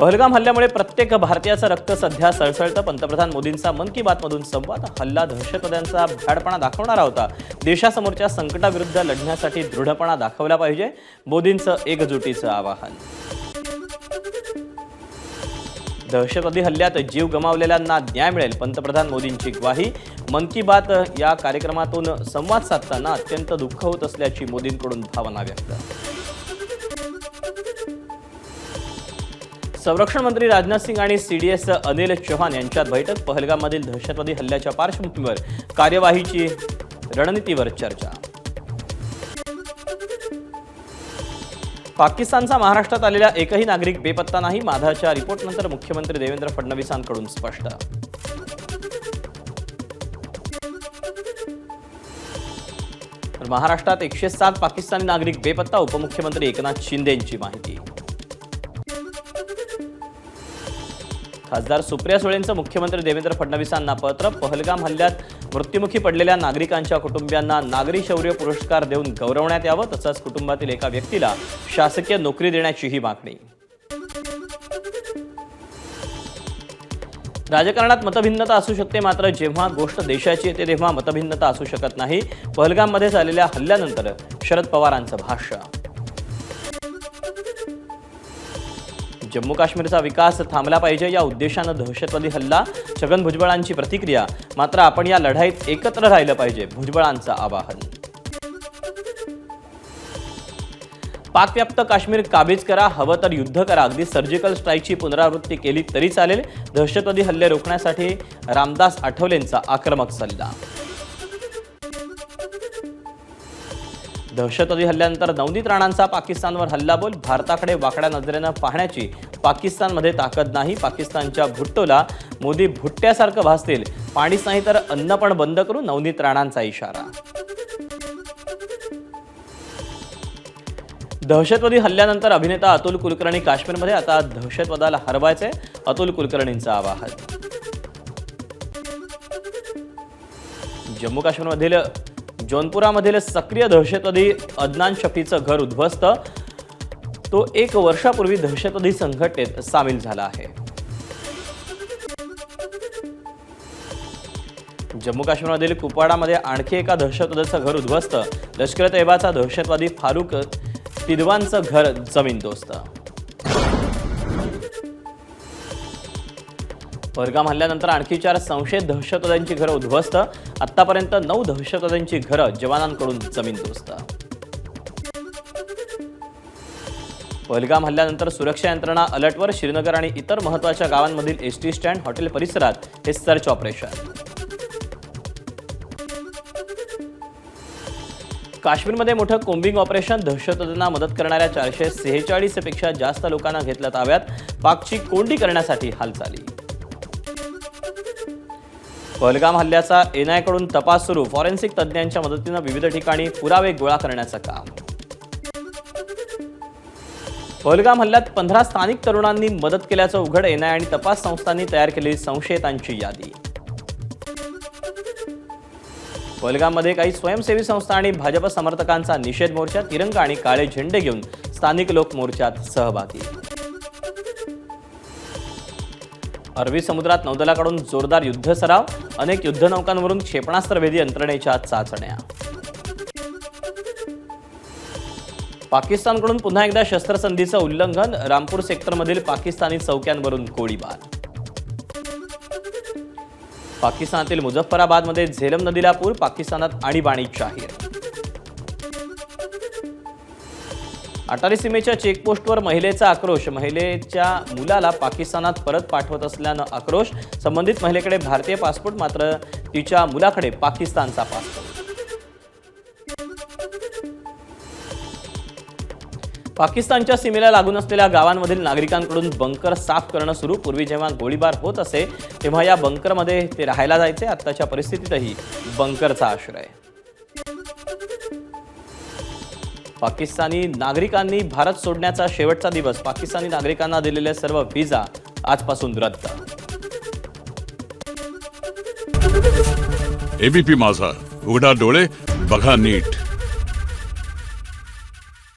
पहलगाम हल्ल्यामुळे प्रत्येक भारतीयाचं रक्त सध्या सळसळतं। पंतप्रधान मोदींचा मन की बात मधून संवाद। हल्ला दहशतवाद्यांचा भ्याडपणा दाखवणारा होता। देशासमोरच्या संकटाविरुद्ध लढण्यासाठी दृढपणा दाखवला पाहिजे। मोदींचं एकजुटीचं आवाहन। दहशतवादी हल्ल्यात जीव गमावलेल्यांना न्याय मिळेल, पंतप्रधान मोदींची ग्वाही। मन की बात या कार्यक्रमातून संवाद साधताना अत्यंत दुःख होत असल्याची मोदींकडून भावना व्यक्त। संरक्षण मंत्री राजनाथ सिंग आणि सीडीएस अनिल चौहान यांच्यात बैठक। पहलगाममधील दहशतवादी हल्ल्याच्या पार्श्वभूमीवर कार्यवाहीची रणनीतीवर चर्चा। पाकिस्तानचा महाराष्ट्रात आलेला एकही नागरिक बेपत्ता नाही। माधाच्या रिपोर्टनंतर मुख्यमंत्री देवेंद्र फडणवीसांकडून स्पष्ट। महाराष्ट्रात 107 पाकिस्तानी नागरिक बेपत्ता। उपमुख्यमंत्री एकनाथ शिंदेंची माहिती। खासदार सुप्रिया सुळेंचं मुख्यमंत्री देवेंद्र फडणवीसांना पत्र। पहलगाम हल्ल्यात मृत्युमुखी पडलेल्या नागरिकांच्या कुटुंबियांना नागरी शौर्य पुरस्कार देऊन गौरवण्यात यावं, तसंच कुटुंबातील एका व्यक्तीला शासकीय नोकरी देण्याचीही मागणी। राजकारणात मतभिन्नता असू शकते, मात्र जेव्हा गोष्ट देशाची येते तेव्हा मतभिन्नता असू शकत नाही। पहलगाममध्ये झालेल्या हल्ल्यानंतर शरद पवारांचं भाष्य। जम्मू काश्मीरचा विकास थांबला पाहिजे या उद्देशानं दहशतवादी हल्ला। छगन भुजबळांची प्रतिक्रिया। मात्र आपण या लढाईत एकत्र राहिलं पाहिजे, भुजबळांचं आवाहन। पाकव्याप्त काश्मीर काबीज करा, हवं तर युद्ध करा। अगदी सर्जिकल स्ट्राईकची पुनरावृत्ती केली तरी चालेल। दहशतवादी हल्ले रोखण्यासाठी रामदास आठवलेंचा आक्रमक सल्ला। दहशतवादी हल्ल्यानंतर नवनीत राणांचा पाकिस्तानवर हल्लाबोल। भारताकडे वाकड्या नजरेनं पाहण्याची पाकिस्तानमध्ये ताकद नाही। पाकिस्तानच्या भुट्टोला मोदी भुट्ट्यासारखं भासतील, पाणीच नाही तर अन्न पण बंद करू, नवनीत राणांचा इशारा। दहशतवादी हल्ल्यानंतर अभिनेता अतुल कुलकर्णी काश्मीरमध्ये। आता दहशतवादाला हरवायचे, अतुल कुलकर्णींचं आवाहन। जम्मू काश्मीरमधील जौनपुरामधील सक्रिय दहशतवादी अदनान शफीचं घर उद्ध्वस्त। तो 1 वर्षापूर्वी दहशतवादी संघटनेत सामील झाला आहे। जम्मू काश्मीरमधील कुपवाडामध्ये आणखी एका दहशतवाद्याचं घर उद्ध्वस्त। लष्कर तैयबाचा दहशतवादी फारुक तिदवानचं घर जमीनदोस्त। पहलगाम हल्ल्यानंतर आणखी 4 संशयित दहशतवाद्यांची घरं उद्ध्वस्त। आतापर्यंत 9 दहशतवाद्यांची घरं जवानांकडून जमीनदोस्त। पहलगाम हल्ल्यानंतर सुरक्षा यंत्रणा अलर्टवर। श्रीनगर आणि इतर महत्त्वाच्या गावांमधील एसटी स्टँड, हॉटेल परिसरात हे सर्च ऑपरेशन। काश्मीरमध्ये मोठं कोम्बिंग ऑपरेशन। दहशतवाद्यांना मदत करणाऱ्या 446 पेक्षा जास्त लोकांना घेतलं ताब्यात। पाकची कोंडी करण्यासाठी हालचाली। पहलगाम हल्ल्याचा एनआयकडून तपास सुरू। फॉरेन्सिक तज्ज्ञांच्या मदतीनं विविध ठिकाणी पुरावे गोळा करण्याचं काम। पहलगाम हल्ल्यात 15 स्थानिक तरुणांनी मदत केल्याचं उघड। एनआय आणि तपास संस्थांनी तयार केलेली संशयितांची यादी। पहलगाममध्ये काही स्वयंसेवी संस्था आणि भाजप समर्थकांचा निषेध मोर्चा। तिरंगा आणि काळे झेंडे घेऊन स्थानिक लोक मोर्चात सहभागी। अरबी समुद्रात नौदलाकडून जोरदार युद्ध सराव। अनेक युद्धनौकांवरून क्षेपणास्त्रभेदी यंत्रणेच्या चाचण्या। पाकिस्तानकडून पुन्हा एकदा शस्त्रसंधीचं उल्लंघन। रामपूर सेक्टरमधील पाकिस्तानी चौक्यांवरून गोळीबार। पाकिस्तानातील मुझफ्फराबादमध्ये झेलम नदीला पूर। पाकिस्तानात आणीबाणी जाहीर। अटारी सीमेच्या चेकपोस्टवर महिलेचा आक्रोश। महिलेच्या मुलाला पाकिस्तानात परत पाठवत असल्यानं आक्रोश। संबंधित महिलेकडे भारतीय पासपोर्ट, मात्र तिच्या मुलाकडे पाकिस्तानचा पासपोर्ट। पाकिस्तानच्या सीमेला लागून असलेल्या गावांमधील नागरिकांकडून बंकर साफ करणं सुरू। पूर्वी जेव्हा गोळीबार होत असे तेव्हा या बंकरमध्ये ते राहायला जायचे। आताच्या परिस्थितीतही बंकरचा आश्रय। पाकिस्तानी नागरिकांनी भारत सोडण्याचा शेवटचा दिवस। पाकिस्तानी नागरिकांना दिलेले सर्व व्हिसा आजपासून रद्द। एबीपी माझा, उघडा डोळे बघा नीट।